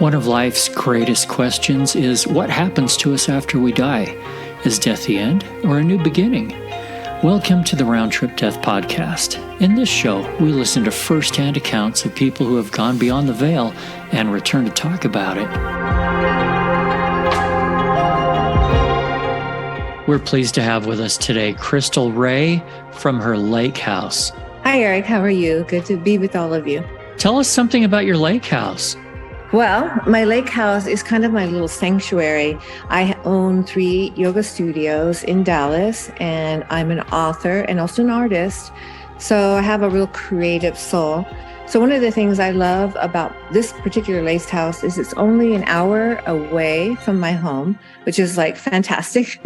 One of life's greatest questions is what happens to us after we die? Is death the end or a new beginning? Welcome to the Round Trip Death Podcast. In this show, we listen to first-hand accounts of people who have gone beyond the veil and return to talk about it. We're pleased to have with us today Chrystal Ray from her lake house. Hi, Eric. How are you? Good to be with all of you. Tell us something about your lake house. Well, my lake house is kind of my little sanctuary. I own 3 yoga studios in Dallas, and I'm an author and also an artist. So I have a real creative soul. So one of the things I love about this particular lake house is it's only an hour away from my home, which is like fantastic.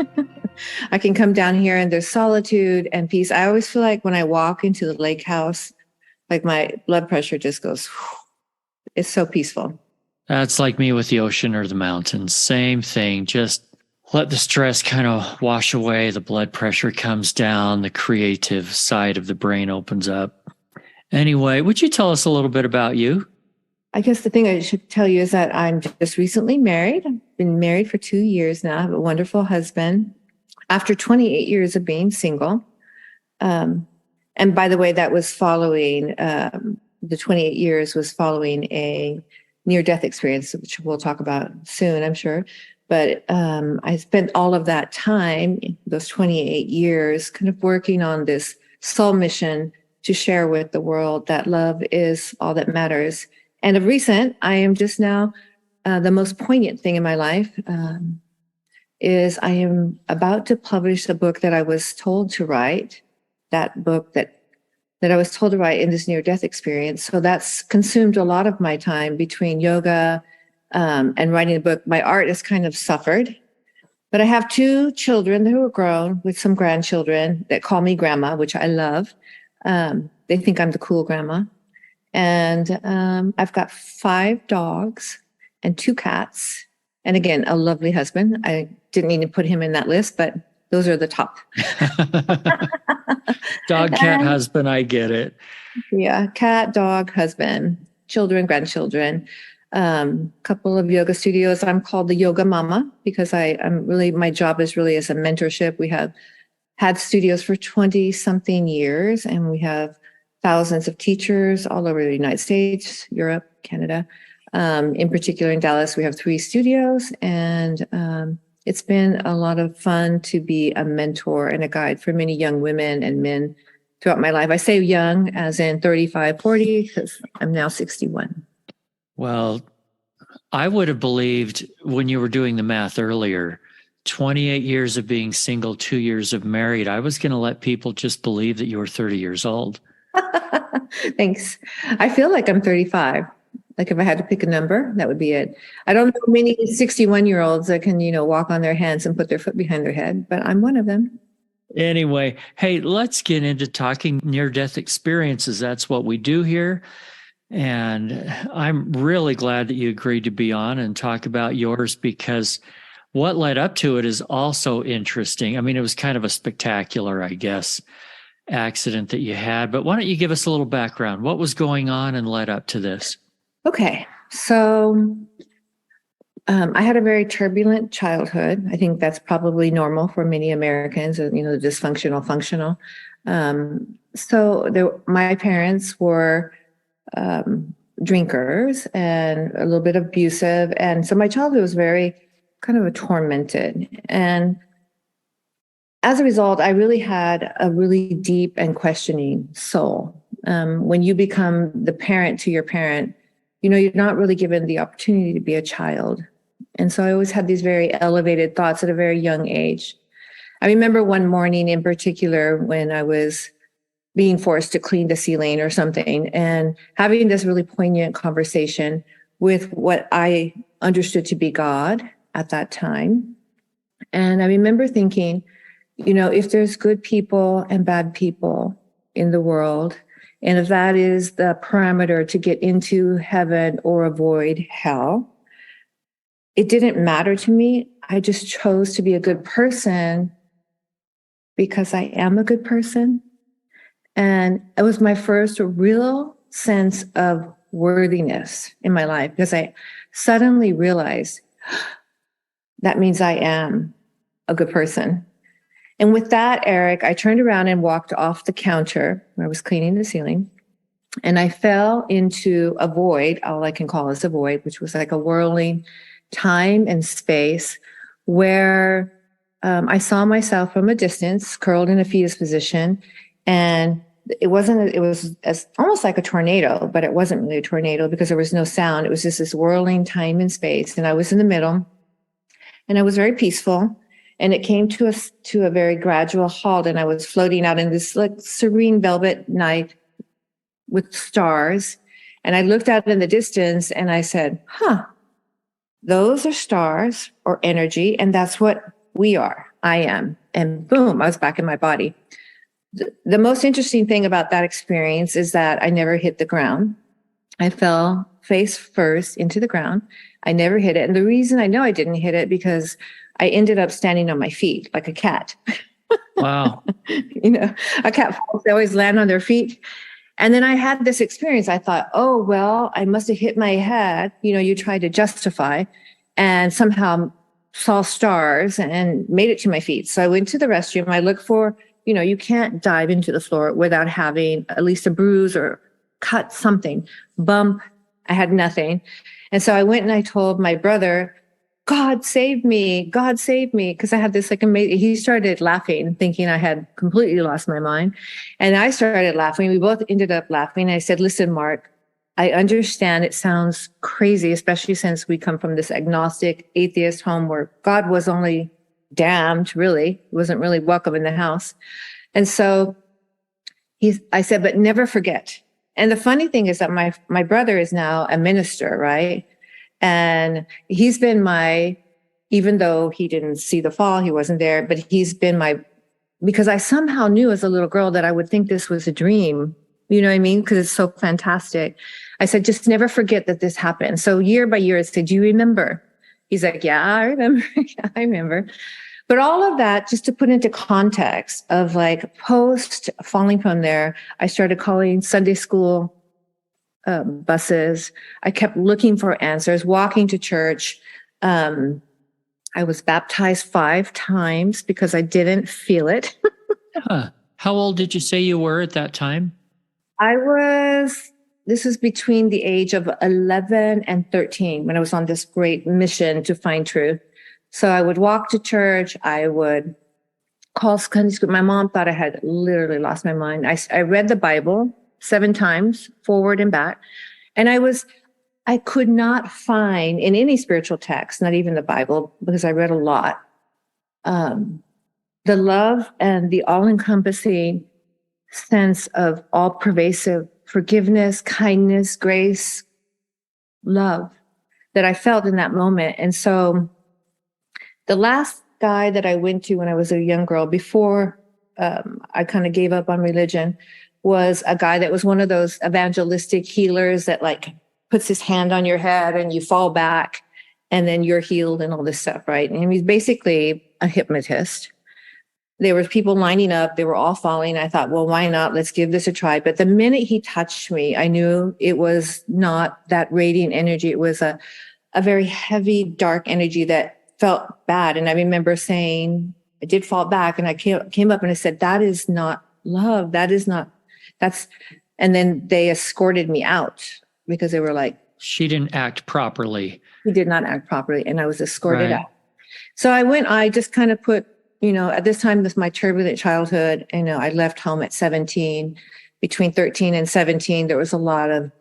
I can come down here and there's solitude and peace. I always feel like when I walk into the lake house, like my blood pressure just goes, whew. It's so peaceful. That's like me with the ocean or the mountains. Same thing. Just let the stress kind of wash away. The blood pressure comes down. The creative side of the brain opens up. Anyway, would you tell us a little bit about you? I guess the thing I should tell you is that I'm just recently married. I've been married for 2 years now. I have a wonderful husband after 28 years of being single. And by the way, that was following, the 28 years was following a near-death experience, which we'll talk about soon, I'm sure. But I spent all of that time, those 28 years, kind of working on this soul mission to share with the world that love is all that matters. And of recent, I am just now, the most poignant thing in my life is I am about to publish a book that I was told to write, that book that I was told to write in this near-death experience. So that's consumed a lot of my time between yoga and writing the book. My art has kind of suffered, but I have 2 children who are grown with some grandchildren that call me grandma, which I love. They think I'm the cool grandma. And I've got 5 dogs and 2 cats. And again, a lovely husband. I didn't mean to put him in that list, but those are the top. Dog, cat, husband, I get it. Yeah, cat, dog, husband, children, grandchildren, couple of yoga studios. I'm called the Yoga Mama because I'm really, my job is really as a mentorship. We have had studios for 20-something years, and we have thousands of teachers all over the United States, Europe, Canada. In particular, in Dallas, we have 3 studios, and it's been a lot of fun to be a mentor and a guide for many young women and men throughout my life. I say young as in 35, 40, because I'm now 61. Well, I would have believed when you were doing the math earlier, 28 years of being single, 2 years of married, I was going to let people just believe that you were 30 years old. Thanks. I feel like I'm 35. Like if I had to pick a number, that would be it. I don't know many 61-year-olds that can, walk on their hands and put their foot behind their head, but I'm one of them. Anyway, hey, let's get into talking near-death experiences. That's what we do here. And I'm really glad that you agreed to be on and talk about yours, because what led up to it is also interesting. I mean, it was kind of a spectacular, I guess, accident that you had. But why don't you give us a little background? What was going on and led up to this? Okay, so I had a very turbulent childhood. I think that's probably normal for many Americans, the dysfunctional, functional. My parents were drinkers and a little bit abusive. And so my childhood was very kind of tormented. And as a result, I really had a really deep and questioning soul. When you become the parent to your parent, you're not really given the opportunity to be a child. And so I always had these very elevated thoughts at a very young age. I remember one morning in particular when I was being forced to clean the ceiling or something and having this really poignant conversation with what I understood to be God at that time. And I remember thinking, if there's good people and bad people in the world, and if that is the parameter to get into heaven or avoid hell, it didn't matter to me. I just chose to be a good person because I am a good person. And it was my first real sense of worthiness in my life because I suddenly realized that means I am a good person. And with that, Eric, I turned around and walked off the counter where I was cleaning the ceiling. And I fell into a void, all I can call is a void, which was like a whirling time and space where I saw myself from a distance, curled in a fetus position. And it was as almost like a tornado, but it wasn't really a tornado because there was no sound. It was just this whirling time and space. And I was in the middle and I was very peaceful. And it came to a very gradual halt. And I was floating out in this like serene velvet night with stars. And I looked out in the distance and I said, those are stars or energy. And that's what we are. I am. And boom, I was back in my body. The most interesting thing about that experience is that I never hit the ground. I fell face first into the ground. I never hit it. And the reason I know I didn't hit it because I ended up standing on my feet like a cat. Wow. A cat falls, they always land on their feet. And then I had this experience. I thought, oh, well, I must have hit my head. You try to justify and somehow saw stars and made it to my feet. So I went to the restroom. I looked for, you can't dive into the floor without having at least a bruise or cut something, bump. I had nothing. And so I went and I told my brother, God save me. God save me. Because I had this like amazing, he started laughing, thinking I had completely lost my mind. And I started laughing. We both ended up laughing. I said, listen, Mark, I understand it sounds crazy, especially since we come from this agnostic atheist home where God was only damned, really. He wasn't really welcome in the house. And so I said, but never forget. And the funny thing is that my brother is now a minister, right? And he's been even though he didn't see the fall, he wasn't there, but he's been because I somehow knew as a little girl that I would think this was a dream. You know what I mean? Because it's so fantastic. I said, just never forget that this happened. So year by year, I said, do you remember? He's like, yeah, I remember. Yeah, I remember. But all of that, just to put into context of like post falling from there, I started calling Sunday school buses. I kept looking for answers, walking to church. I was baptized 5 times because I didn't feel it. How old did you say you were at that time? This was between the age of 11 and 13 when I was on this great mission to find truth. So I would walk to church. I would call Sunday school. My mom thought I had literally lost my mind. I read the Bible 7 times, forward and back. And I could not find in any spiritual text, not even the Bible, because I read a lot, the love and the all-encompassing sense of all-pervasive forgiveness, kindness, grace, love that I felt in that moment. And so the last guy that I went to when I was a young girl, before I kind of gave up on religion, was a guy that was one of those evangelistic healers that like puts his hand on your head and you fall back and then you're healed and all this stuff, right? And he's basically a hypnotist. There were people lining up. They were all falling. I thought, well, why not? Let's give this a try. But the minute he touched me, I knew it was not that radiant energy. It was a very heavy, dark energy that felt bad. And I remember saying, I did fall back and I came up and I said, that is not love. And then they escorted me out because they were like, she didn't act properly. He did not act properly. And I was escorted out. So I just kind of put, at this time, my turbulent childhood, I left home at 17. Between 13 and 17, there was a lot of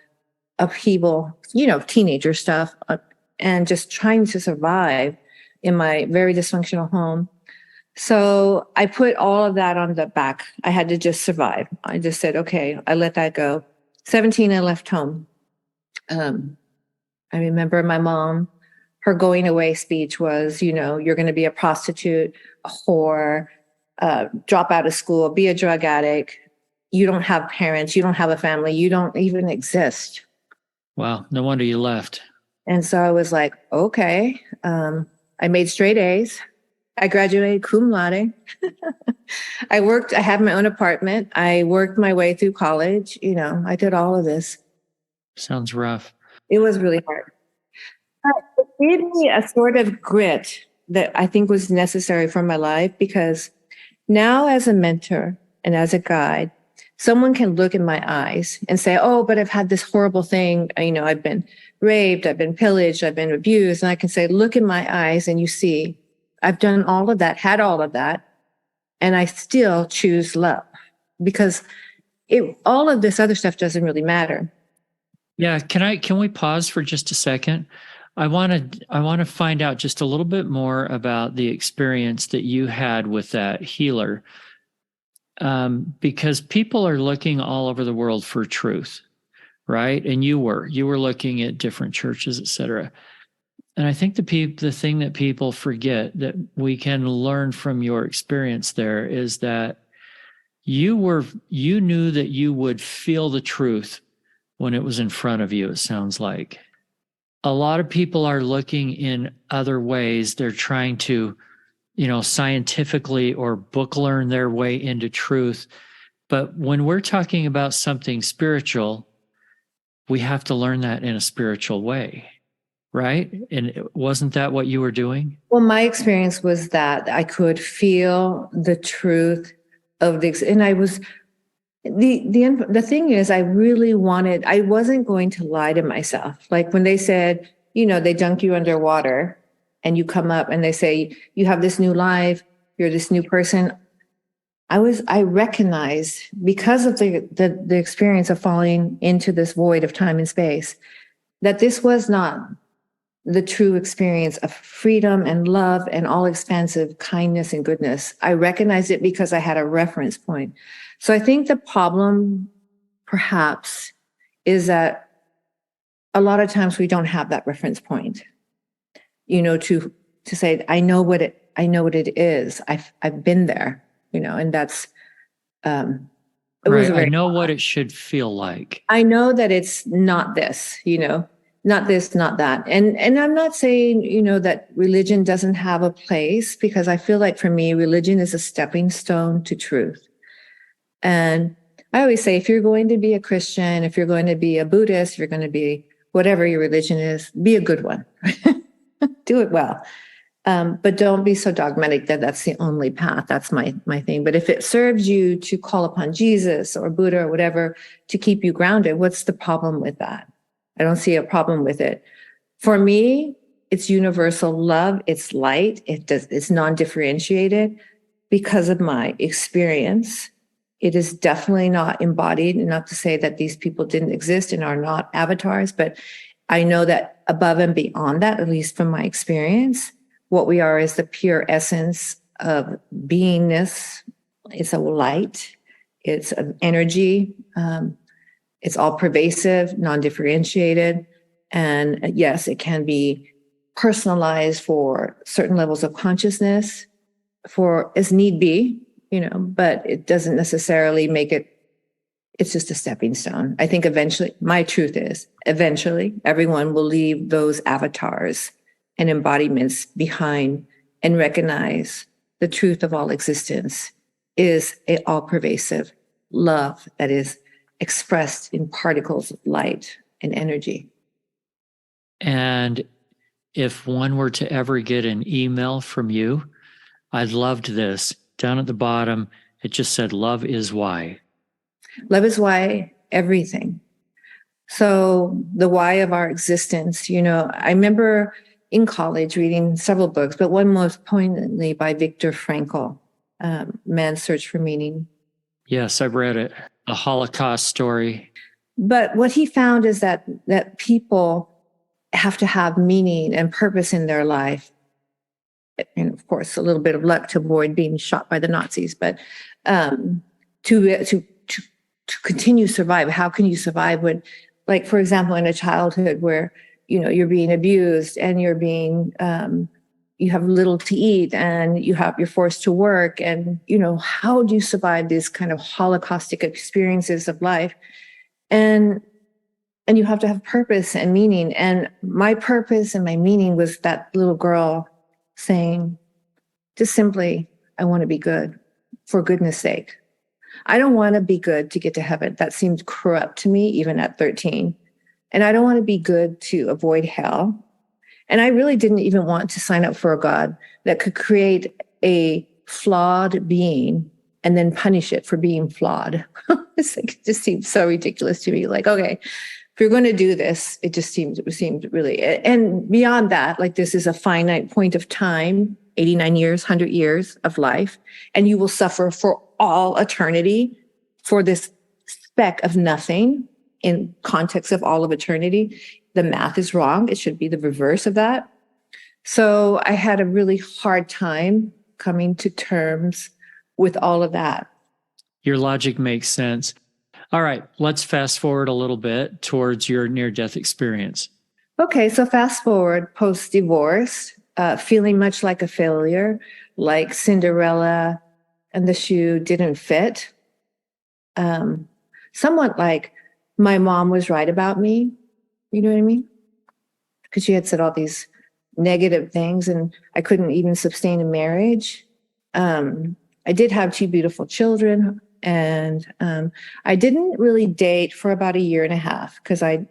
upheaval, teenager stuff, and just trying to survive in my very dysfunctional home. So I put all of that on the back. I had to just survive. I just said, okay, I let that go. 17, I left home. I remember my mom, her going away speech was, you're going to be a prostitute, a whore, drop out of school, be a drug addict. You don't have parents. You don't have a family. You don't even exist. Wow. No wonder you left. And so I was like, okay. I made straight A's. I graduated cum laude. I had my own apartment. I worked my way through college. I did all of this. Sounds rough. It was really hard. But it gave me a sort of grit that I think was necessary for my life, because now as a mentor and as a guide, someone can look in my eyes and say, oh, but I've had this horrible thing. I've been raped, I've been pillaged, I've been abused. And I can say, look in my eyes and you see, I've done all of that, had all of that, and I still choose love, because all of this other stuff doesn't really matter. Yeah, can we pause for just a second? I want to find out just a little bit more about the experience that you had with that healer. Because people are looking all over the world for truth, right? And you were looking at different churches, et cetera. And I think the thing that people forget that we can learn from your experience there is that you knew that you would feel the truth when it was in front of you, it sounds like. A lot of people are looking in other ways. They're trying to, scientifically or book learn their way into truth. But when we're talking about something spiritual, we have to learn that in a spiritual way, right? And wasn't that what you were doing? Well, my experience was that I could feel the truth of this, and I was the thing is, I wasn't going to lie to myself. Like when they said, they dunk you underwater and you come up and they say, you have this new life, you're this new person. I recognized, because of the experience of falling into this void of time and space, that this was not the true experience of freedom and love and all expansive kindness and goodness. I recognized it because I had a reference point. So I think the problem perhaps is that a lot of times we don't have that reference point, to say, I know what it is. I've been there, and that's, right. I know what it should feel like. I know that it's not this, not this, not that. And I'm not saying, that religion doesn't have a place, because I feel like for me, religion is a stepping stone to truth. And I always say, if you're going to be a Christian, if you're going to be a Buddhist, if you're going to be whatever your religion is, be a good one. Do it well. But don't be so dogmatic that that's the only path. That's my thing. But if it serves you to call upon Jesus or Buddha or whatever to keep you grounded, what's the problem with that? I don't see a problem with it. For me, it's universal love. It's light. It's non-differentiated because of my experience. It is definitely not embodied, not to say that these people didn't exist and are not avatars, but I know that above and beyond that, at least from my experience, what we are is the pure essence of beingness. It's a light. It's an energy. It's all pervasive, non-differentiated. And yes, it can be personalized for certain levels of consciousness, for as need be, but it doesn't necessarily make it's just a stepping stone. I think eventually, my truth is, eventually everyone will leave those avatars and embodiments behind and recognize the truth of all existence is a all-pervasive love that is expressed in particles of light and energy. And if one were to ever get an email from you, I loved this. Down at the bottom, it just said, love is why. Love is why everything. So the why of our existence, I remember in college reading several books, but one most poignantly by Viktor Frankl, Man's Search for Meaning. Yes, I've read it. A Holocaust story. But what he found is that people have to have meaning and purpose in their life. And of course, a little bit of luck to avoid being shot by the Nazis, but to continue to survive. How can you survive when, like, for example, in a childhood where, you're being abused and you're being, you have little to eat and you're forced to work, and, how do you survive these kind of holocaustic experiences of life? And you have to have purpose and meaning. And my purpose and my meaning was that little girl saying, just simply, I want to be good for goodness sake. I don't want to be good to get to heaven. That seemed corrupt to me, even at 13. And I don't want to be good to avoid hell. And I really didn't even want to sign up for a God that could create a flawed being and then punish it for being flawed. It just seemed so ridiculous to me. Like, okay, if you're going to do this, it seemed really, and beyond that, like this is a finite point of time, 89 years, 100 years of life, and you will suffer for all eternity for this speck of nothing in context of all of eternity. The math is wrong. It should be the reverse of that. So I had a really hard time coming to terms with all of that. Your logic makes sense. All right, let's fast forward a little bit towards your near-death experience. Okay, so fast forward post-divorce, feeling much like a failure, like Cinderella and the shoe didn't fit. Somewhat like my mom was right about me. You know what I mean? Because she had said all these negative things and I couldn't even sustain a marriage. I did have 2 beautiful children, and I didn't really date for about 1.5 years because I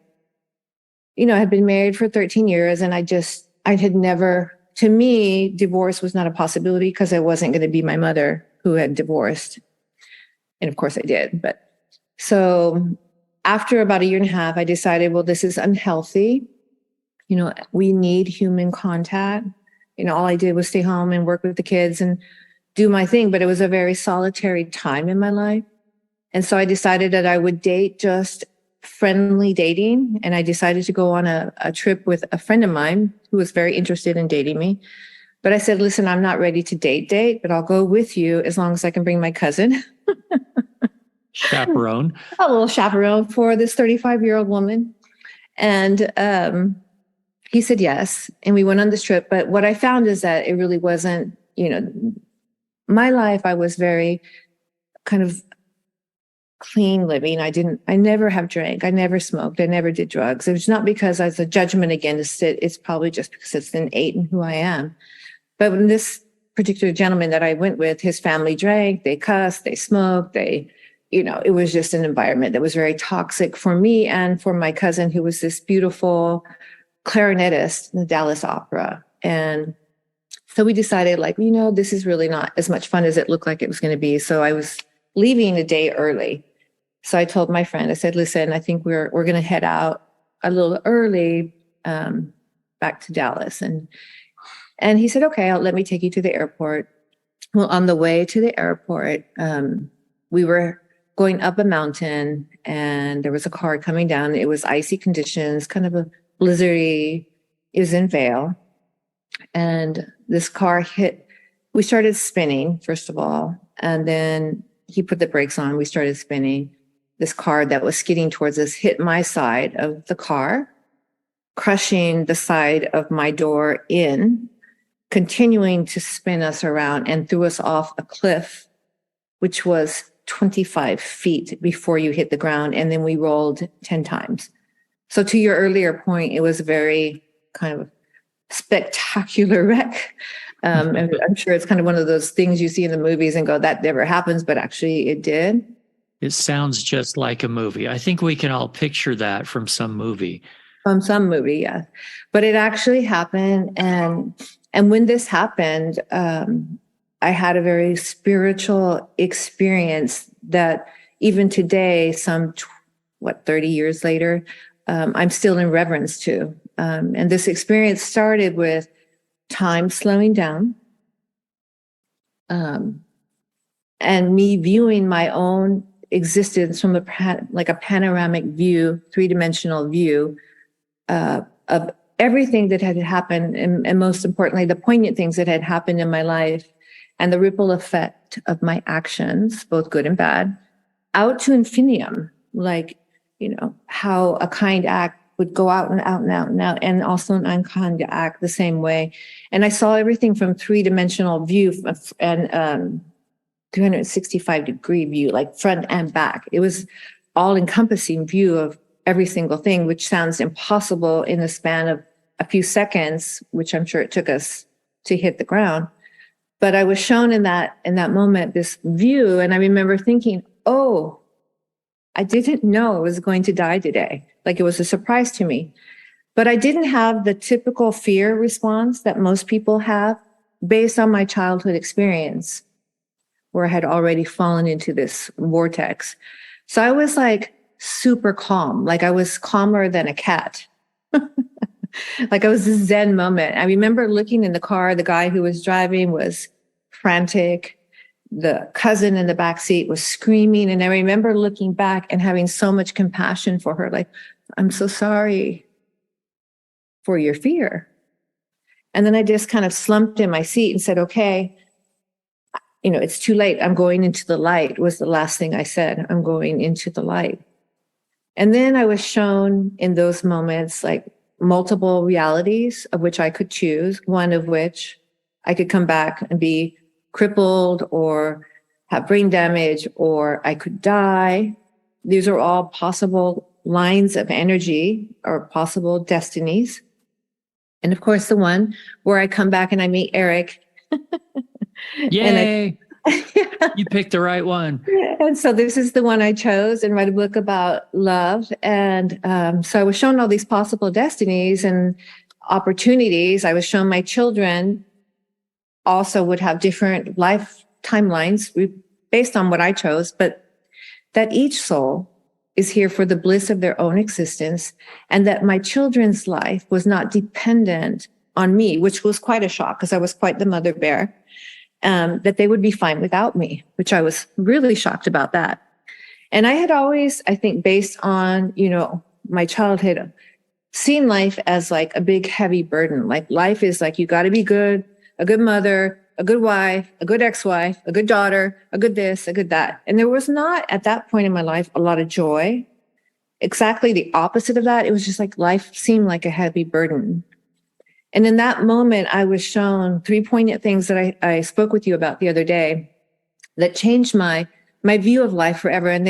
had been married for 13 years and I had never, to me, divorce was not a possibility because I wasn't going to be my mother who had divorced. And of course I did. But so after about 1.5 years, I decided, well, this is unhealthy. We need human contact. All I did was stay home and work with the kids and do my thing, but it was a very solitary time in my life. And so I decided that I would date just friendly dating. And I decided to go on a trip with a friend of mine who was very interested in dating me. But I said, listen, I'm not ready to date, but I'll go with you as long as I can bring my cousin. Chaperone. A little chaperone for this 35-year-old woman. And he said yes. And we went on this trip. But what I found is that it really wasn't, my life. I was very kind of clean living. I never have drank. I never smoked. I never did drugs. It was not because I was a judgment against it. It's probably just because it's innate in who I am. But when this particular gentleman that I went with, his family drank, they cussed, they smoked, it was just an environment that was very toxic for me and for my cousin, who was this beautiful clarinetist in the Dallas Opera. And so we decided, this is really not as much fun as it looked like it was going to be. So I was leaving a day early. So I told my friend, I said, listen, I think we're going to head out a little early back to Dallas. And he said, okay, let me take you to the airport. Well, on the way to the airport, we were going up a mountain and there was a car coming down. It was icy conditions, kind of a blizzardy. It was in Vail. And this car we started spinning, first of all, and then he put the brakes on, we started spinning. This car that was skidding towards us hit my side of the car, crushing the side of my door in, continuing to spin us around and threw us off a cliff, which was 25 feet before you hit the ground. And then we rolled 10 times. So to your earlier point, it was a very kind of spectacular wreck. And I'm sure it's kind of one of those things you see in the movies and go, that never happens, but actually it did. It sounds just like a movie. I think we can all picture that from some movie. From some movie, yeah. But it actually happened. And when this happened, I had a very spiritual experience that even today, 30 years later, I'm still in reverence to. And this experience started with time slowing down, and me viewing my own existence from a panoramic view, 3-dimensional view of everything that had happened, and most importantly, the poignant things that had happened in my life, and the ripple effect of my actions, both good and bad, out to infinitum, how a kind act would go out and out and out and out, and also an unkind act the same way. And I saw everything from 3-dimensional view and 365-degree view, like front and back. It was all-encompassing view of every single thing, which sounds impossible in the span of a few seconds, which I'm sure it took us to hit the ground. But I was shown in that moment this view, and I remember thinking, oh, I didn't know I was going to die today. Like it was a surprise to me. But I didn't have the typical fear response that most people have based on my childhood experience, where I had already fallen into this vortex. So I was like super calm, like I was calmer than a cat. Like I was this Zen moment. I remember looking in the car, the guy who was driving was frantic. The cousin in the back seat was screaming. And I remember looking back and having so much compassion for her. Like, I'm so sorry for your fear. And then I just kind of slumped in my seat and said, okay, it's too late. I'm going into the light was the last thing I said. I'm going into the light. And then I was shown in those moments, like multiple realities of which I could choose, one of which I could come back and be crippled or have brain damage, or I could die. These are all possible lines of energy or possible destinies. And of course, the one where I come back and I meet Eric. Yay! You picked the right one. And so this is the one I chose and write a book about love. And so I was shown all these possible destinies and opportunities. I was shown my children also would have different life timelines based on what I chose, but that each soul is here for the bliss of their own existence, and that my children's life was not dependent on me, which was quite a shock because I was quite the mother bear, that they would be fine without me, which I was really shocked about that. And I had always, I think, based on, my childhood, seen life as like a big, heavy burden. Like life is like, you got to be good, a good mother, a good wife, a good ex-wife, a good daughter, a good this, a good that. And there was not at that point in my life a lot of joy. Exactly the opposite of that. It was just like life seemed like a heavy burden. And in that moment, I was shown 3 poignant things that I spoke with you about the other day that changed my view of life forever. And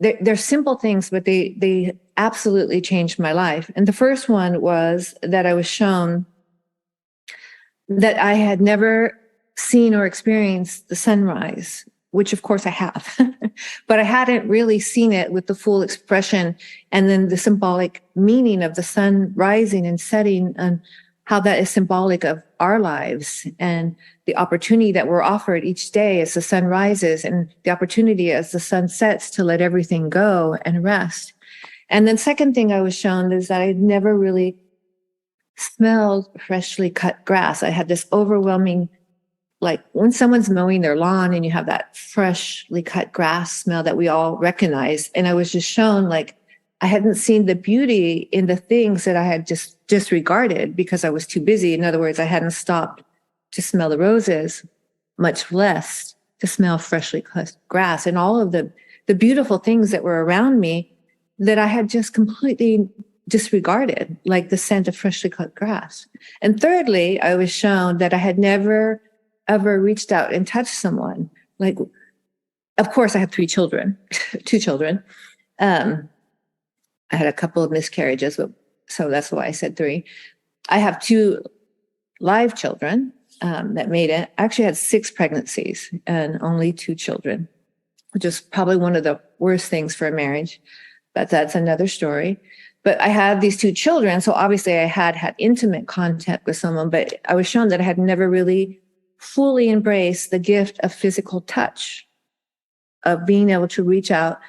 they're simple things, but they absolutely changed my life. And the first one was that I was shown that I had never seen or experienced the sunrise, which of course I have, but I hadn't really seen it with the full expression and then the symbolic meaning of the sun rising and setting and how that is symbolic of our lives and the opportunity that we're offered each day as the sun rises and the opportunity as the sun sets to let everything go and rest. And then second thing I was shown is that I'd never really smelled freshly cut grass. I had this overwhelming, like when someone's mowing their lawn and you have that freshly cut grass smell that we all recognize. And I was just shown like I hadn't seen the beauty in the things that I had just disregarded because I was too busy. In other words, I hadn't stopped to smell the roses, much less to smell freshly cut grass and all of the beautiful things that were around me that I had just completely disregarded, like the scent of freshly cut grass. And thirdly, I was shown that I had never, ever reached out and touched someone. Like, of course, I have 3 children, 2 children. I had a couple of miscarriages, so that's why I said 3. I have 2 live children that made it. I actually had 6 pregnancies and only 2 children, which is probably one of the worst things for a marriage, but that's another story. But I have these 2 children, so obviously I had intimate contact with someone, but I was shown that I had never really fully embraced the gift of physical touch, of being able to reach out.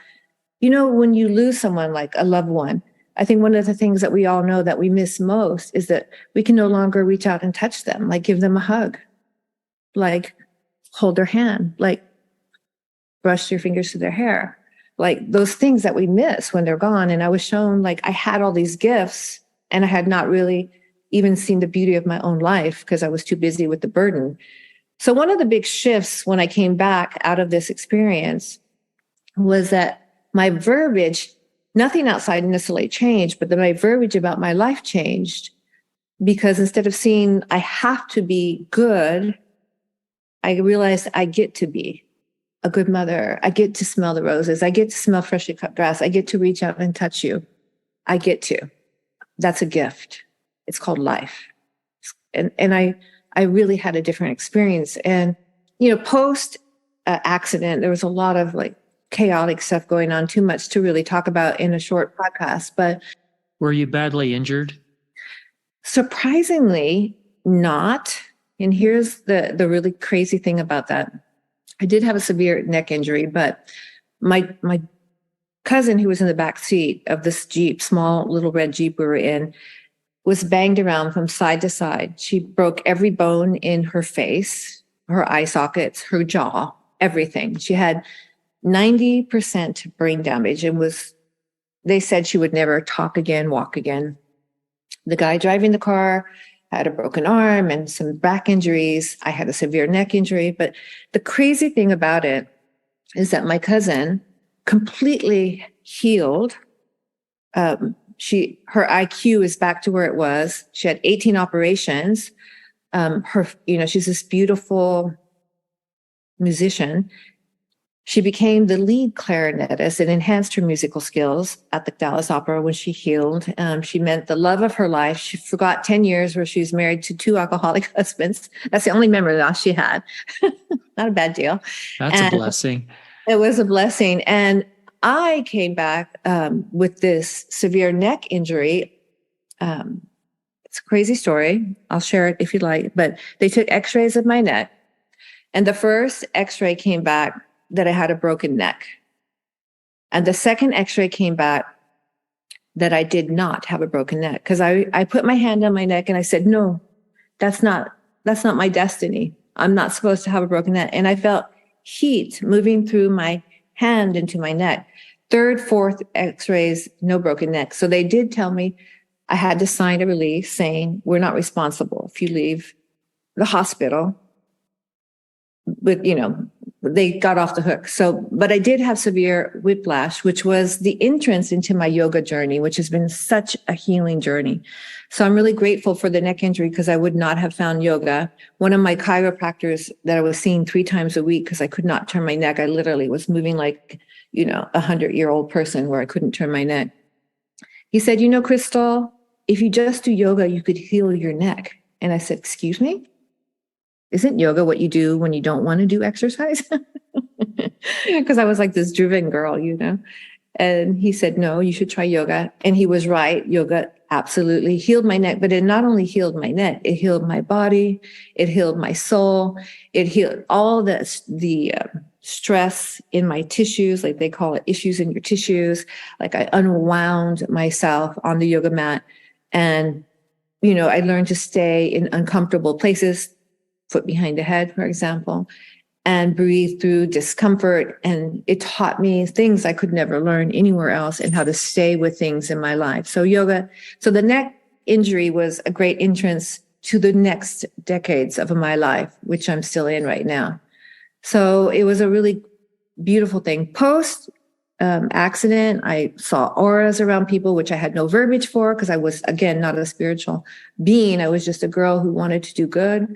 When you lose someone like a loved one, I think one of the things that we all know that we miss most is that we can no longer reach out and touch them, like give them a hug, like hold their hand, like brush your fingers through their hair. Like those things that we miss when they're gone. And I was shown like I had all these gifts and I had not really even seen the beauty of my own life because I was too busy with the burden. So one of the big shifts when I came back out of this experience was that my verbiage, nothing outside necessarily changed, but my verbiage about my life changed because instead of seeing I have to be good, I realized I get to be a good mother. I get to smell the roses. I get to smell freshly cut grass. I get to reach out and touch you. I get to. That's a gift. It's called life. And I really had a different experience. And, post accident, there was a lot of like chaotic stuff going on, too much to really talk about in a short podcast. But were you badly injured? surprisingly not. And here's the really crazy thing about that. I did have a severe neck injury, but my cousin, who was in the back seat of this Jeep, small little red Jeep we were in, was banged around from side to side. She broke every bone in her face, her eye sockets, her jaw, everything. She had 90% brain damage and they said she would never talk again, walk again. The guy driving the car had a broken arm and some back injuries. I had a severe neck injury. But the crazy thing about it is that my cousin completely healed. Her IQ is back to where it was. She had 18 operations. She's this beautiful musician. She became the lead clarinetist and enhanced her musical skills at the Dallas Opera when she healed. She met the love of her life. She forgot 10 years where she was married to 2 alcoholic husbands. That's the only memory loss she had. Not a bad deal. That's a blessing. It was a blessing. And I came back with this severe neck injury. It's a crazy story. I'll share it if you'd like. But they took x-rays of my neck. And the first x-ray came back that I had a broken neck. And the second x-ray came back that I did not have a broken neck. Because I put my hand on my neck and I said, no, that's not my destiny. I'm not supposed to have a broken neck. And I felt heat moving through my hand into my neck. Third, fourth x-rays, no broken neck. So they did tell me I had to sign a release saying, we're not responsible if you leave the hospital. But, they got off the hook. So, but I did have severe whiplash, which was the entrance into my yoga journey, which has been such a healing journey. So I'm really grateful for the neck injury because I would not have found yoga. One of my chiropractors that I was seeing 3 times a week because I could not turn my neck. I literally was moving like, a 100-year-old person where I couldn't turn my neck. He said, Chrystal, if you just do yoga, you could heal your neck. And I said, excuse me? Isn't yoga what you do when you don't want to do exercise? Because I was like this driven girl, And he said, no, you should try yoga. And he was right. Yoga absolutely healed my neck. But it not only healed my neck, it healed my body. It healed my soul. It healed all the stress in my tissues, like they call it issues in your tissues. Like I unwound myself on the yoga mat. And, I learned to stay in uncomfortable places, foot behind the head, for example, and breathe through discomfort. And it taught me things I could never learn anywhere else and how to stay with things in my life. So the neck injury was a great entrance to the next decades of my life, which I'm still in right now. So it was a really beautiful thing. Post accident, I saw auras around people, which I had no verbiage for because I was, again, not a spiritual being. I was just a girl who wanted to do good.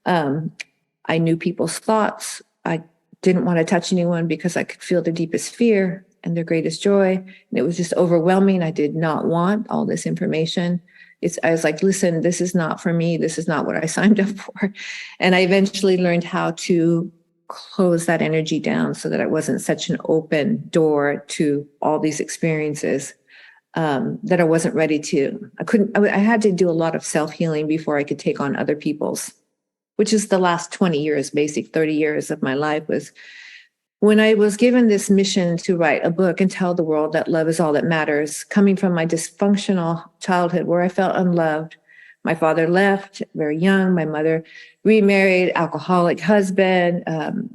I knew people's thoughts. I didn't want to touch anyone because I could feel their deepest fear and their greatest joy. And it was just overwhelming. I did not want all this information. I was like, listen, this is not for me. This is not what I signed up for. And I eventually learned how to close that energy down so that it wasn't such an open door to all these experiences that I wasn't ready to. I had to do a lot of self-healing before I could take on other people's, which is the last 20 years, basic 30 years of my life was when I was given this mission to write a book and tell the world that love is all that matters, coming from my dysfunctional childhood where I felt unloved. My father left very young. My mother remarried, alcoholic husband. An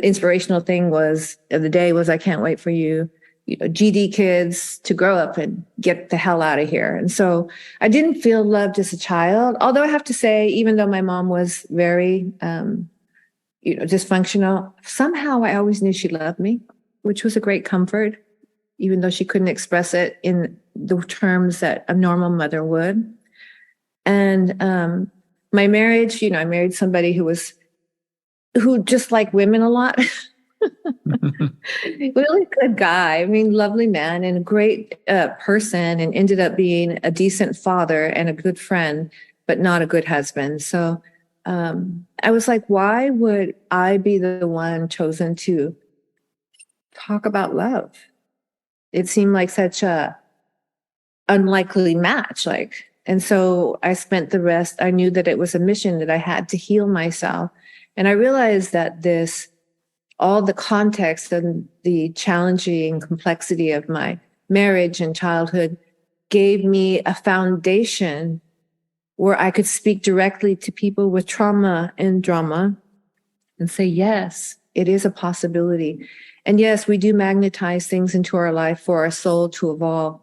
inspirational thing of the day was, I can't wait for you, GD kids to grow up and get the hell out of here. And so I didn't feel loved as a child, although I have to say, even though my mom was very, dysfunctional, somehow I always knew she loved me, which was a great comfort, even though she couldn't express it in the terms that a normal mother would. And my marriage, I married somebody who just liked women a lot. Really good guy. I mean, lovely man and a great person, and ended up being a decent father and a good friend, but not a good husband. So I was like, why would I be the one chosen to talk about love. It seemed like such a unlikely match. And so I spent the rest, I knew that it was a mission that I had to heal myself. And I realized that all the context and the challenging complexity of my marriage and childhood gave me a foundation where I could speak directly to people with trauma and drama and say, yes, it is a possibility. And yes, we do magnetize things into our life for our soul to evolve,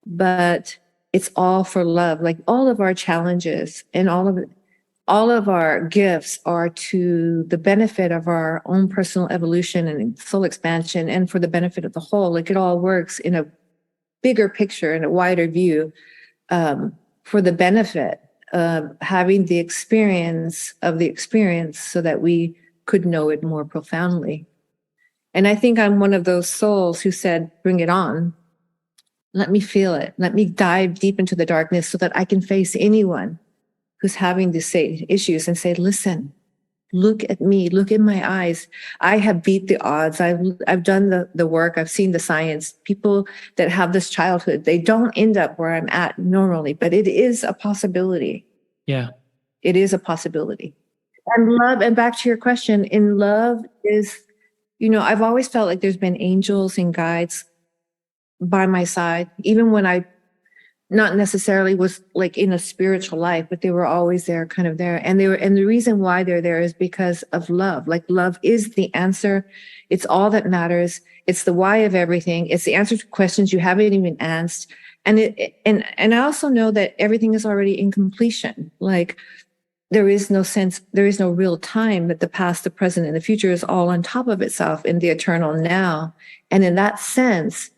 but it's all for love. Like all of our challenges and all of our gifts are to the benefit of our own personal evolution and soul expansion and for the benefit of the whole. Like it all works in a bigger picture and a wider view, for the benefit of having the experience of the experience so that we could know it more profoundly. And I think I'm one of those souls who said, bring it on. Let me feel it. Let me dive deep into the darkness so that I can face anyone who's having these issues and say, listen, look at me, look in my eyes. I have beat the odds. I've done the work. I've seen the science. People that have this childhood, they don't end up where I'm at normally, but it is a possibility. Yeah. It is a possibility. And love, and back to your question, in love is, I've always felt like there's been angels and guides by my side, even when I not necessarily was like in a spiritual life, but they were always there, kind of there. And the reason why they're there is because of love. Like love is the answer. It's all that matters. It's the why of everything. It's the answer to questions you haven't even asked. And and I also know that everything is already in completion. Like there is no real time, that the past, the present, and the future is all on top of itself in the eternal now. And in that sense,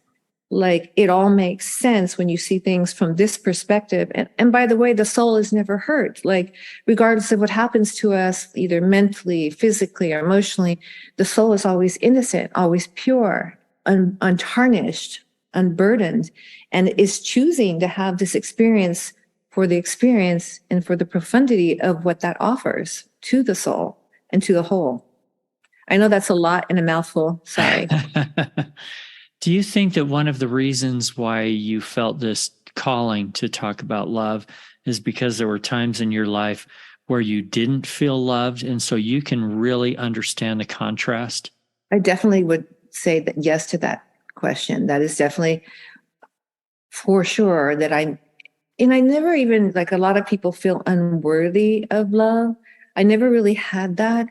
like it all makes sense when you see things from this perspective. And by the way, the soul is never hurt. Like regardless of what happens to us, either mentally, physically, or emotionally, the soul is always innocent, always pure, untarnished, unburdened, and is choosing to have this experience for the experience and for the profundity of what that offers to the soul and to the whole. I know that's a lot in a mouthful. Sorry. Do you think that one of the reasons why you felt this calling to talk about love is because there were times in your life where you didn't feel loved, and so you can really understand the contrast? I definitely would say that yes to that question. That is definitely for sure that I never even, like a lot of people feel unworthy of love. I never really had that.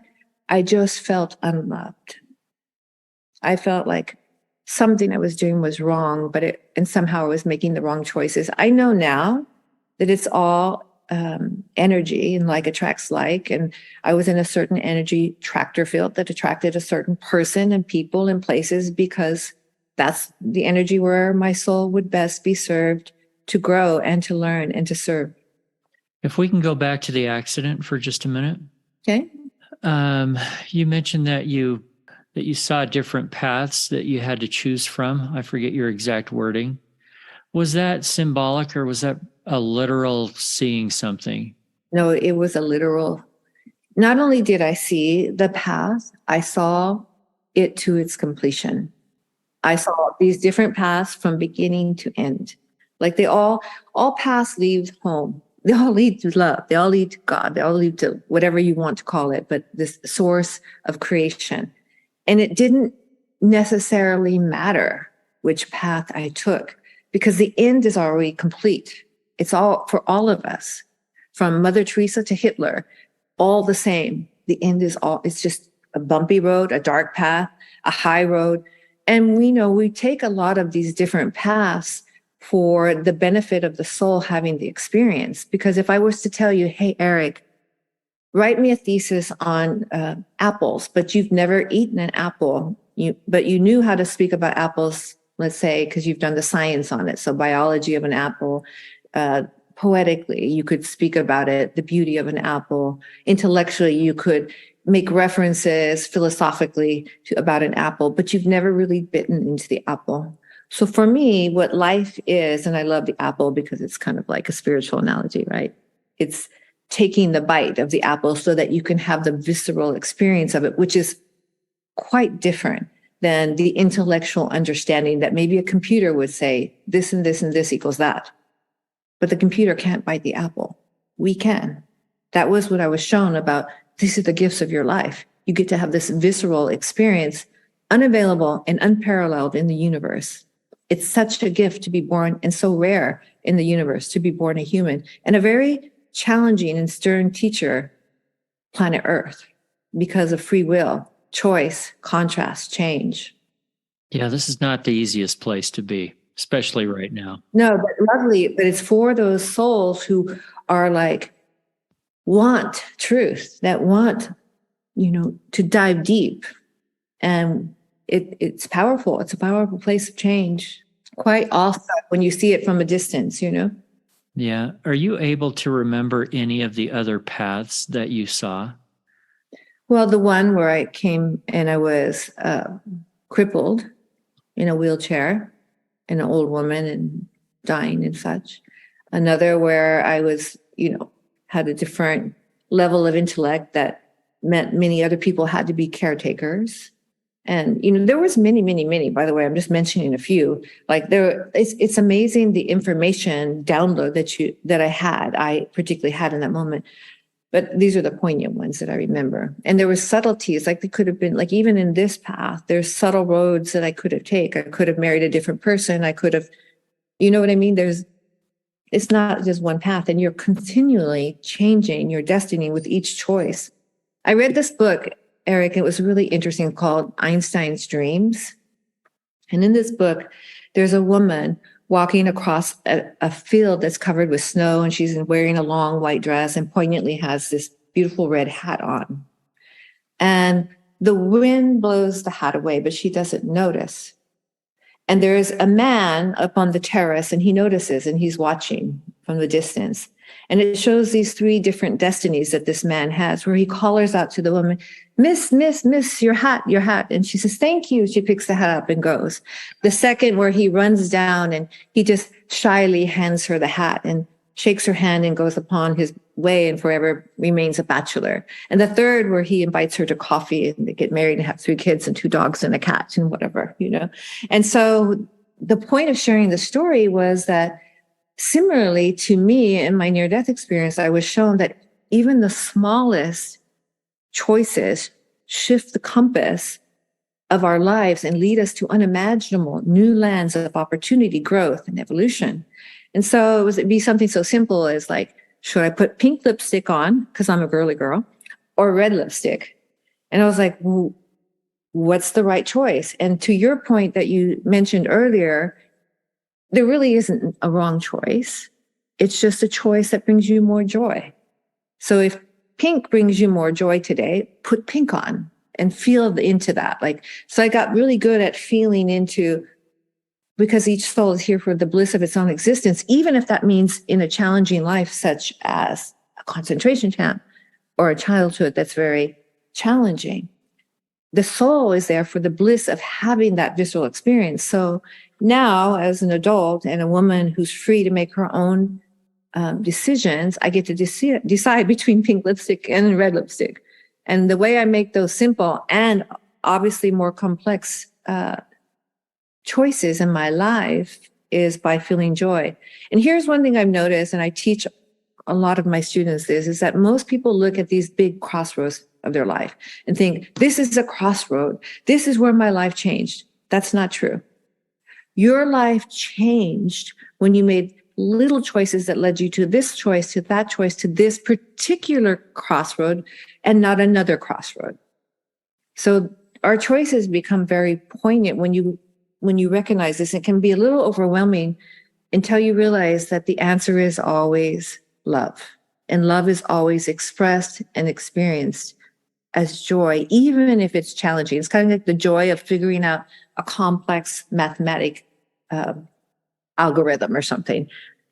I just felt unloved. I felt like something I was doing was wrong, and somehow I was making the wrong choices. I know now that it's all energy, and like attracts like, and I was in a certain energy tractor field that attracted a certain person and people and places because that's the energy where my soul would best be served to grow and to learn and to serve. If we can go back to the accident for just a minute. Okay. You mentioned that you saw different paths that you had to choose from. I forget your exact wording. Was that symbolic or was that a literal seeing something? No, it was a literal. Not only did I see the path, I saw it to its completion. I saw these different paths from beginning to end. Like all paths lead home. They all lead to love. They all lead to God. They all lead to whatever you want to call it, but this source of creation. And it didn't necessarily matter which path I took because the end is already complete. It's all for all of us, from Mother Teresa to Hitler, all the same. The end is it's just a bumpy road, a dark path, a high road. And we know we take a lot of these different paths for the benefit of the soul having the experience. Because if I was to tell you, hey, Eric, write me a thesis on apples, but you've never eaten an apple, but you knew how to speak about apples, let's say, because you've done the science on it. So biology of an apple, poetically, you could speak about it, the beauty of an apple. Intellectually, you could make references philosophically about an apple, but you've never really bitten into the apple. So for me, what life is, and I love the apple because it's kind of like a spiritual analogy, right? It's taking the bite of the apple so that you can have the visceral experience of it, which is quite different than the intellectual understanding that maybe a computer would say this and this and this equals that. But the computer can't bite the apple. We can. That was what I was shown about. These are the gifts of your life. You get to have this visceral experience, unavailable and unparalleled in the universe. It's such a gift to be born, and so rare in the universe to be born a human, and a very challenging and stern teacher, planet Earth, because of free will, choice, contrast, change. Yeah, this is not the easiest place to be, especially right now. No, but lovely. But it's for those souls who are like, want truth, that want, to dive deep. And it's powerful. It's a powerful place of change. It's quite awesome when you see it from a distance, Yeah. Are you able to remember any of the other paths that you saw? Well, the one where I came and I was crippled in a wheelchair, an old woman and dying and such. Another where I was, had a different level of intellect that meant many other people had to be caretakers. And, there was many, many, many, by the way, I'm just mentioning a few. Like it's amazing the information download that I particularly had in that moment. But these are the poignant ones that I remember. And there were subtleties, like they could have been, like even in this path, there's subtle roads that I could have taken. I could have married a different person. I could have, you know what I mean? It's not just one path, and you're continually changing your destiny with each choice. I read this book, Eric, and it was really interesting, called Einstein's Dreams. And in this book, there's a woman walking across a field that's covered with snow, and she's wearing a long white dress and poignantly has this beautiful red hat on. And the wind blows the hat away, but she doesn't notice. And there's a man up on the terrace, and he notices, and he's watching from the distance. And it shows these three different destinies that this man has, where he hollers out to the woman, Miss, your hat. And she says, thank you. She picks the hat up and goes. The second, where he runs down and he just shyly hands her the hat and shakes her hand and goes upon his way and forever remains a bachelor. And the third, where he invites her to coffee and they get married and have 3 kids and 2 dogs and a cat and whatever, And so the point of sharing the story was that similarly to me in my near-death experience, I was shown that even the smallest choices shift the compass of our lives and lead us to unimaginable new lands of opportunity, growth, and evolution. And so it'd be something so simple as like, should I put pink lipstick on because I'm a girly girl, or red lipstick? And I was like, well, what's the right choice? And to your point that you mentioned earlier, there really isn't a wrong choice. It's just a choice that brings you more joy. So if pink brings you more joy today, put pink on and feel into that. So I got really good at feeling into, because each soul is here for the bliss of its own existence, even if that means in a challenging life, such as a concentration camp or a childhood that's very challenging. The soul is there for the bliss of having that visceral experience. So now, as an adult and a woman who's free to make her own decisions, I get to decide between pink lipstick and red lipstick. And the way I make those simple and obviously more complex choices in my life is by feeling joy. And here's one thing I've noticed, and I teach a lot of my students this, is that most people look at these big crossroads of their life and think, this is a crossroad. This is where my life changed. That's not true. Your life changed when you made little choices that led you to this choice, to that choice, to this particular crossroad, and not another crossroad. So our choices become very poignant when you recognize this. It can be a little overwhelming until you realize that the answer is always love. And love is always expressed and experienced as joy, even if it's challenging. It's kind of like the joy of figuring out a complex mathematic algorithm or something.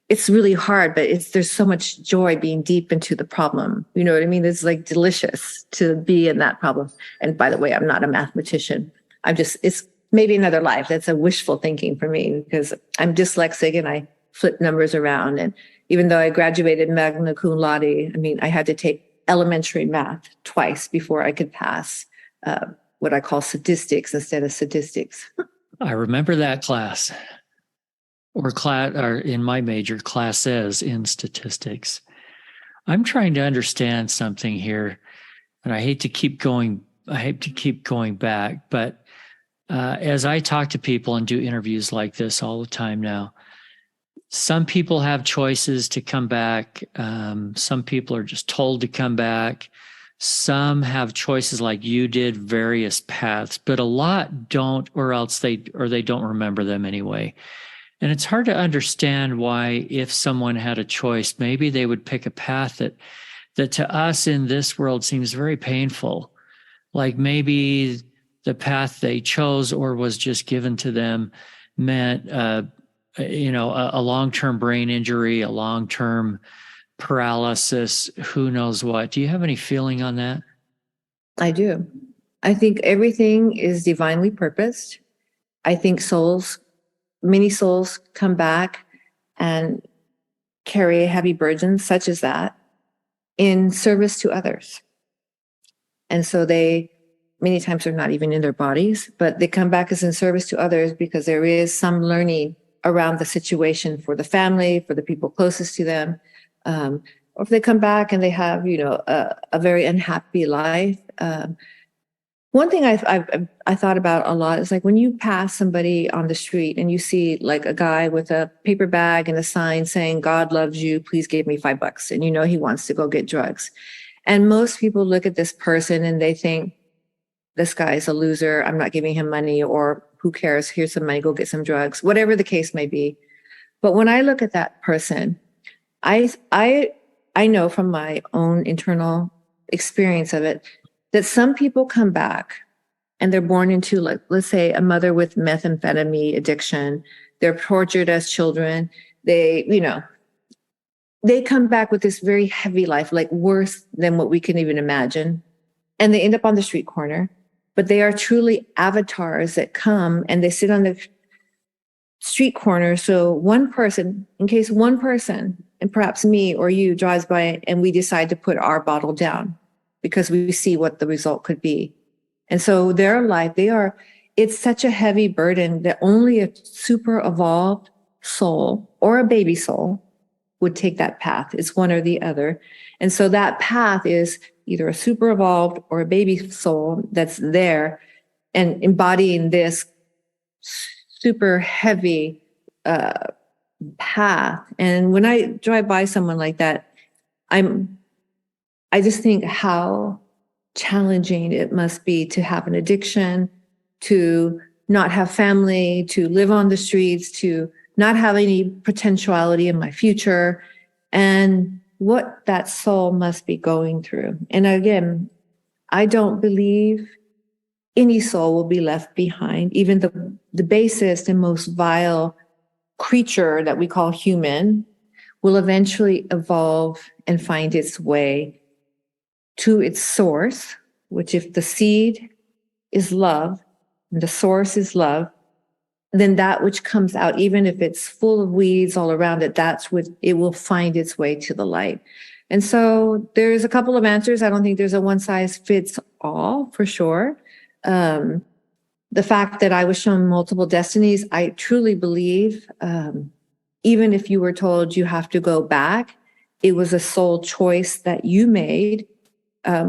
It's really hard, but there's so much joy being deep into the problem. You know what I mean? It's like delicious to be in that problem. And by the way, I'm not a mathematician. it's maybe another life. That's a wishful thinking for me because I'm dyslexic and I flip numbers around. And even though I graduated magna cum laude, I had to take elementary math twice before I could pass what I call sadistics instead of sadistics. I remember that class, or in my major, classes in statistics. I'm trying to understand something here, and I hate to keep going back, but as I talk to people and do interviews like this all the time now, some people have choices to come back. Some people are just told to come back. Some have choices like you did, various paths, but a lot don't, or they don't remember them anyway. And it's hard to understand why, if someone had a choice, maybe they would pick a path that to us in this world seems very painful. Like maybe the path they chose or was just given to them meant, a long-term brain injury, a long-term paralysis, who knows what. Do you have any feeling on that? I do. I think everything is divinely purposed. I think many souls come back and carry a heavy burden such as that in service to others. And so many times they're not even in their bodies, but they come back as in service to others because there is some learning around the situation for the family, for the people closest to them. Or if they come back and they have, a very unhappy life. One thing I thought about a lot is like when you pass somebody on the street and you see like a guy with a paper bag and a sign saying, "God loves you, please give me $5." And he wants to go get drugs. And most people look at this person and they think, this guy's a loser. I'm not giving him money, or who cares? Here's some money, go get some drugs, whatever the case may be. But when I look at that person, I know from my own internal experience of it that some people come back and they're born into, like, let's say a mother with methamphetamine addiction. They're tortured as children. They come back with this very heavy life, like worse than what we can even imagine. And they end up on the street corner, but they are truly avatars that come and they sit on the street corner. So in case one person, and perhaps me or you, drives by and we decide to put our bottle down because we see what the result could be. And so their life, it's such a heavy burden that only a super evolved soul or a baby soul would take that path. It's one or the other. And so that path is either a super evolved or a baby soul that's there and embodying this super heavy path. And when I drive by someone like that, I just think how challenging it must be to have an addiction, to not have family, to live on the streets, to not have any potentiality in my future, and what that soul must be going through. And again, I don't believe any soul will be left behind. Even the basest and most vile creature that we call human will eventually evolve and find its way to its source, which, if the seed is love and the source is love, then that which comes out, even if it's full of weeds all around it, that's what it will find its way to the light. And so there's a couple of answers. I don't think there's a one size fits all for sure. The fact that I was shown multiple destinies, I truly believe, even if you were told you have to go back, it was a soul choice that you made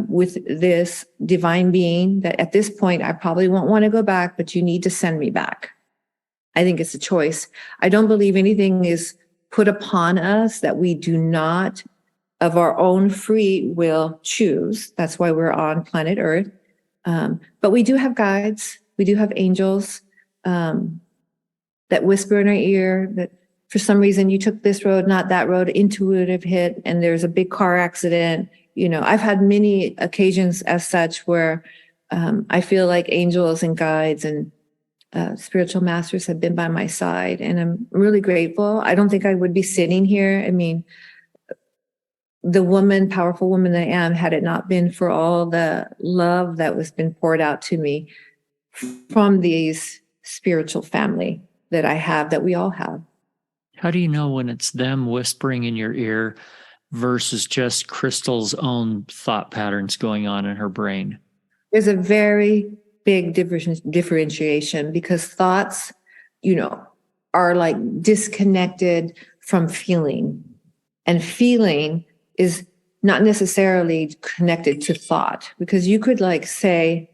with this divine being that at this point, I probably won't want to go back, but you need to send me back. I think it's a choice. I don't believe anything is put upon us that we do not, of our own free will, choose. That's why we're on planet Earth. But we do have guides. We do have angels that whisper in our ear that for some reason you took this road, not that road, intuitive hit, and there's a big car accident. I've had many occasions as such where I feel like angels and guides and spiritual masters have been by my side, and I'm really grateful. I don't think I would be sitting here. I mean, the powerful woman that I am, had it not been for all the love that was been poured out to me from these spiritual family that I have, that we all have. How do you know when it's them whispering in your ear versus just Chrystal's own thought patterns going on in her brain? There's a very big differentiation, because thoughts, are like disconnected from feeling, and feeling is not necessarily connected to thought, because you could like say,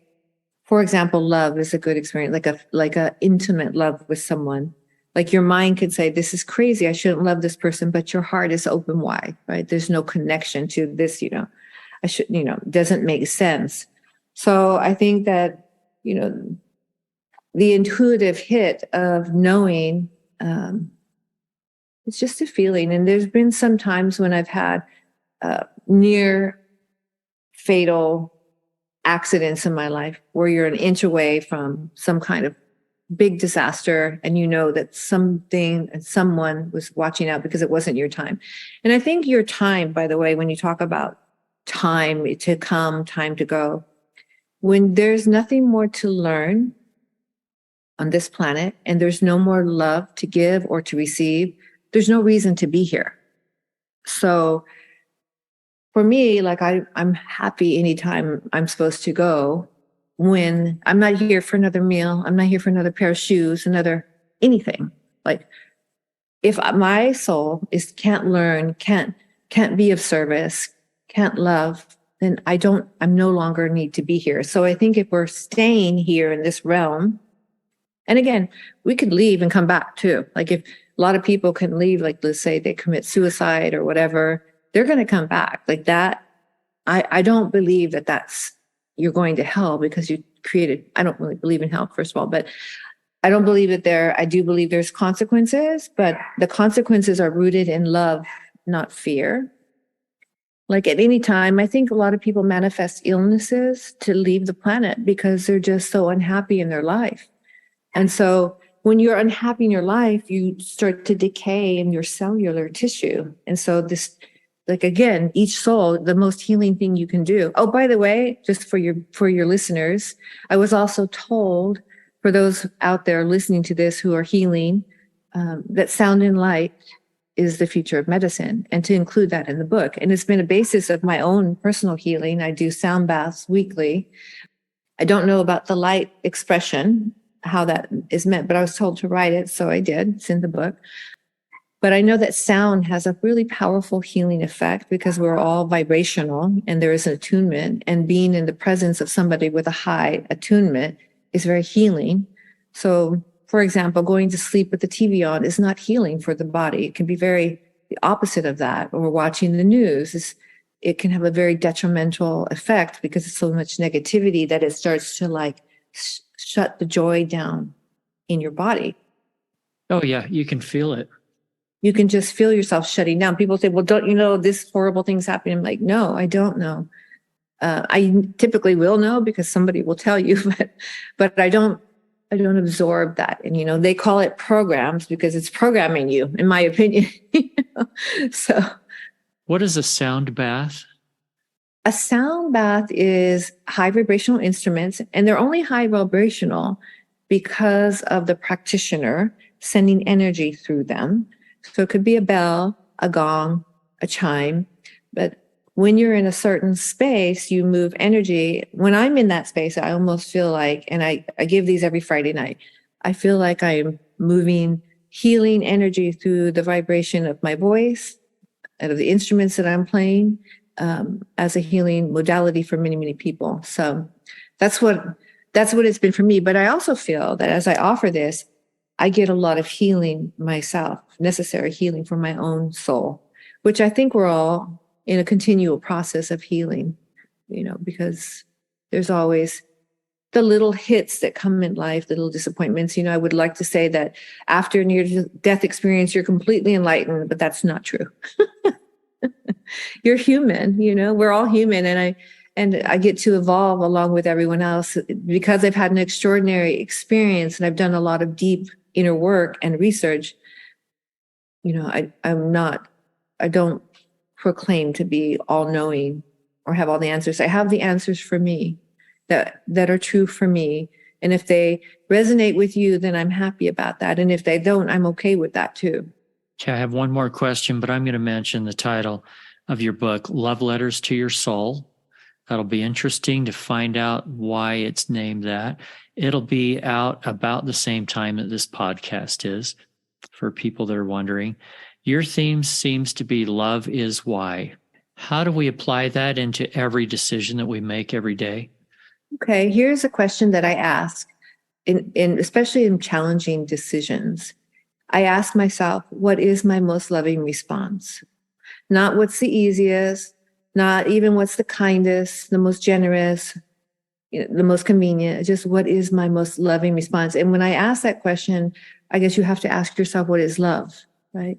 for example, love is a good experience, like a intimate love with someone. Like your mind could say, this is crazy, I shouldn't love this person, but your heart is open wide, right? There's no connection to this, I should, doesn't make sense. So I think that, the intuitive hit of knowing, it's just a feeling. And there's been some times when I've had near fatal accidents in my life where you're an inch away from some kind of big disaster, and that something and someone was watching out because it wasn't your time. And I think your time, by the way, when you talk about time to come, time to go, when there's nothing more to learn on this planet and there's no more love to give or to receive, there's no reason to be here. So for me, like I'm happy anytime I'm supposed to go, when I'm not here for another meal, I'm not here for another pair of shoes, another anything. Like if my soul can't learn, can't be of service, can't love, then I'm no longer need to be here. So I think if we're staying here in this realm, and again, we could leave and come back too. Like if a lot of people can leave, like let's say they commit suicide or whatever, they're going to come back like that. I don't believe that that's, you're going to hell because you created, I don't really believe in hell, first of all, but I don't believe that I do believe there's consequences, but the consequences are rooted in love, not fear. Like at any time, I think a lot of people manifest illnesses to leave the planet because they're just so unhappy in their life. And so when you're unhappy in your life, you start to decay in your cellular tissue. And so this, like again, each soul, the most healing thing you can do. Oh, by the way, just for your listeners, I was also told, for those out there listening to this who are healing, that sound and light is the future of medicine, and to include that in the book. And it's been a basis of my own personal healing. I do sound baths weekly. I don't know about the light expression, how that is meant, but I was told to write it, so I did. It's in the book. But I know that sound has a really powerful healing effect because we're all vibrational and there is an attunement, and being in the presence of somebody with a high attunement is very healing. So, for example, going to sleep with the TV on is not healing for the body. It can be the opposite of that. Or watching the news, it can have a very detrimental effect because it's so much negativity that it starts to shut the joy down in your body. Oh yeah, you can feel it. You can just feel yourself shutting down. People say, well, don't you know this horrible thing's happening? I'm like, no, I don't know. I typically will know because somebody will tell you, but I don't absorb that. And, they call it programs because it's programming you, in my opinion. So what is a sound bath? A sound bath is high vibrational instruments, and they're only high vibrational because of the practitioner sending energy through them. So it could be a bell, a gong, a chime, but when you're in a certain space, you move energy. When I'm in that space, I almost feel like, and I give these every Friday night, I feel like I'm moving healing energy through the vibration of my voice and of the instruments that I'm playing, as a healing modality for many, many people. So that's what it's been for me. But I also feel that as I offer this, I get a lot of healing myself, necessary healing for my own soul, which I think we're all in a continual process of healing, because there's always the little hits that come in life, little disappointments. I would like to say that after a near-death experience, you're completely enlightened, but that's not true. You're human, we're all human. And I get to evolve along with everyone else because I've had an extraordinary experience and I've done a lot of deep inner work and research. I don't proclaim to be all-knowing or have all the answers. I have the answers for me that are true for me. And if they resonate with you, then I'm happy about that. And if they don't, I'm okay with that too. Okay, I have one more question, but I'm going to mention the title of your book, Love Letters to Your Soul. That'll be interesting to find out why it's named that. It'll be out about the same time that this podcast is, for people that are wondering. Your theme seems to be love is why. How do we apply that into every decision that we make every day? Okay, here's a question that I ask, especially in challenging decisions. I ask myself, what is my most loving response? Not what's the easiest, not even what's the kindest, the most generous, the most convenient, just what is my most loving response? And when I ask that question, I guess you have to ask yourself, what is love, right?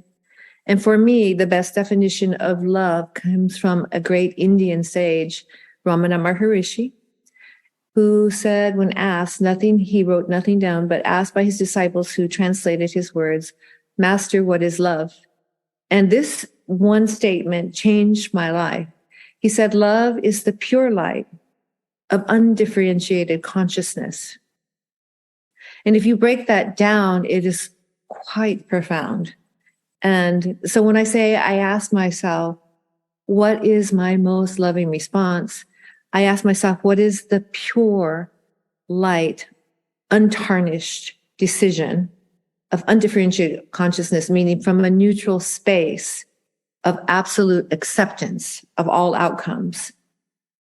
And for me, the best definition of love comes from a great Indian sage, Ramana Maharishi, who said when asked nothing, he wrote nothing down, but asked by his disciples who translated his words, Master, what is love? And this one statement changed my life. He said, love is the pure light of undifferentiated consciousness. And if you break that down, it is quite profound. And so when I say, I ask myself, what is my most loving response? I ask myself, what is the pure light, untarnished decision of undifferentiated consciousness, meaning from a neutral space of absolute acceptance of all outcomes?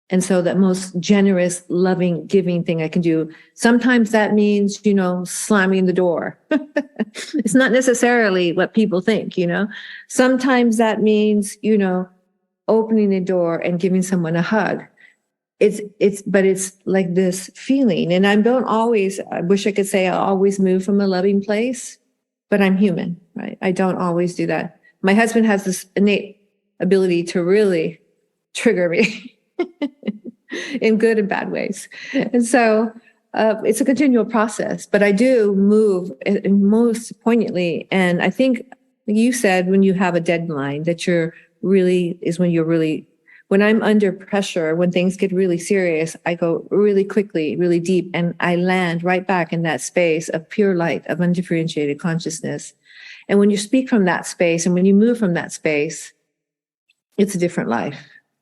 And so that most generous, loving, giving thing I can do. Sometimes that means, slamming the door. It's not necessarily what people think, Sometimes that means, opening the door and giving someone a hug. But it's like this feeling. And I wish I could say I always move from a loving place, but I'm human, right? I don't always do that. My husband has this innate ability to really trigger me in good and bad ways. And so it's a continual process, but I do move most poignantly. And I think you said when you have a deadline that when I'm under pressure, when things get really serious, I go really quickly, really deep, and I land right back in that space of pure light, of undifferentiated consciousness. And when you speak from that space and when you move from that space, it's a different life.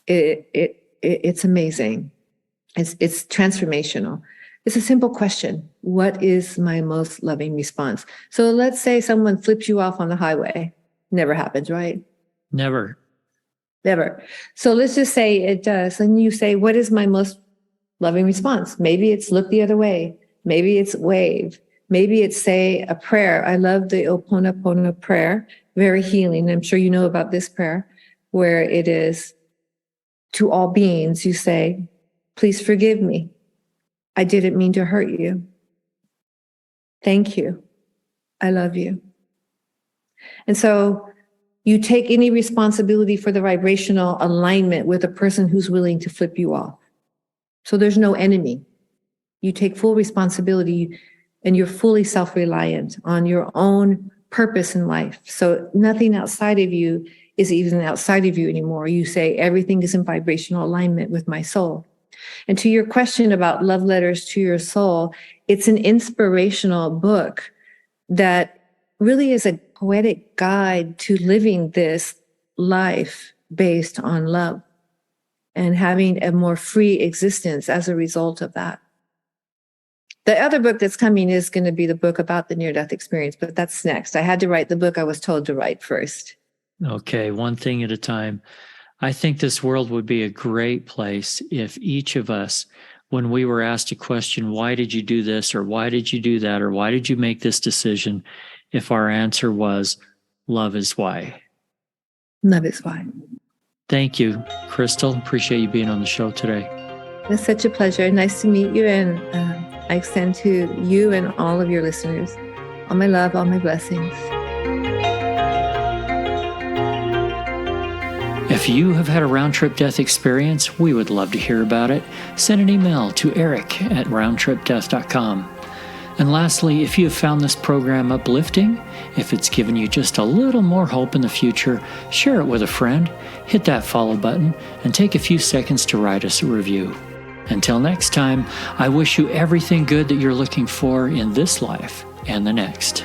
It's amazing. It's transformational. It's a simple question. What is my most loving response? So let's say someone flips you off on the highway. Never happens, right? Never. So let's just say it does. And you say, what is my most loving response? Maybe it's look the other way. Maybe it's wave. Maybe it's say a prayer. I love the Ho'oponopono prayer. Very healing. I'm sure you know about this prayer, where it is to all beings, you say, please forgive me. I didn't mean to hurt you. Thank you. I love you. And so you take any responsibility for the vibrational alignment with a person who's willing to flip you off. So there's no enemy. You take full responsibility and you're fully self-reliant on your own purpose in life. So nothing outside of you is even outside of you anymore. You say everything is in vibrational alignment with my soul. And to your question about love letters to your soul, it's an inspirational book that really is a poetic guide to living this life based on love and having a more free existence as a result of that. The other book that's coming is going to be the book about the near-death experience, but that's next. I had to write the book I was told to write first. Okay, one thing at a time. I think this world would be a great place if each of us, when we were asked a question, why did you do this, or why did you do that, or why did you make this decision, if our answer was, love is why. Love is why. Thank you, Chrystal. Appreciate you being on the show today. It's such a pleasure. Nice to meet you. And I extend to you and all of your listeners all my love, all my blessings. If you have had a round-trip death experience, we would love to hear about it. Send an email to eric@roundtripdeath.com. And lastly, if you have found this program uplifting, if it's given you just a little more hope in the future, share it with a friend, hit that follow button, and take a few seconds to write us a review. Until next time, I wish you everything good that you're looking for in this life and the next.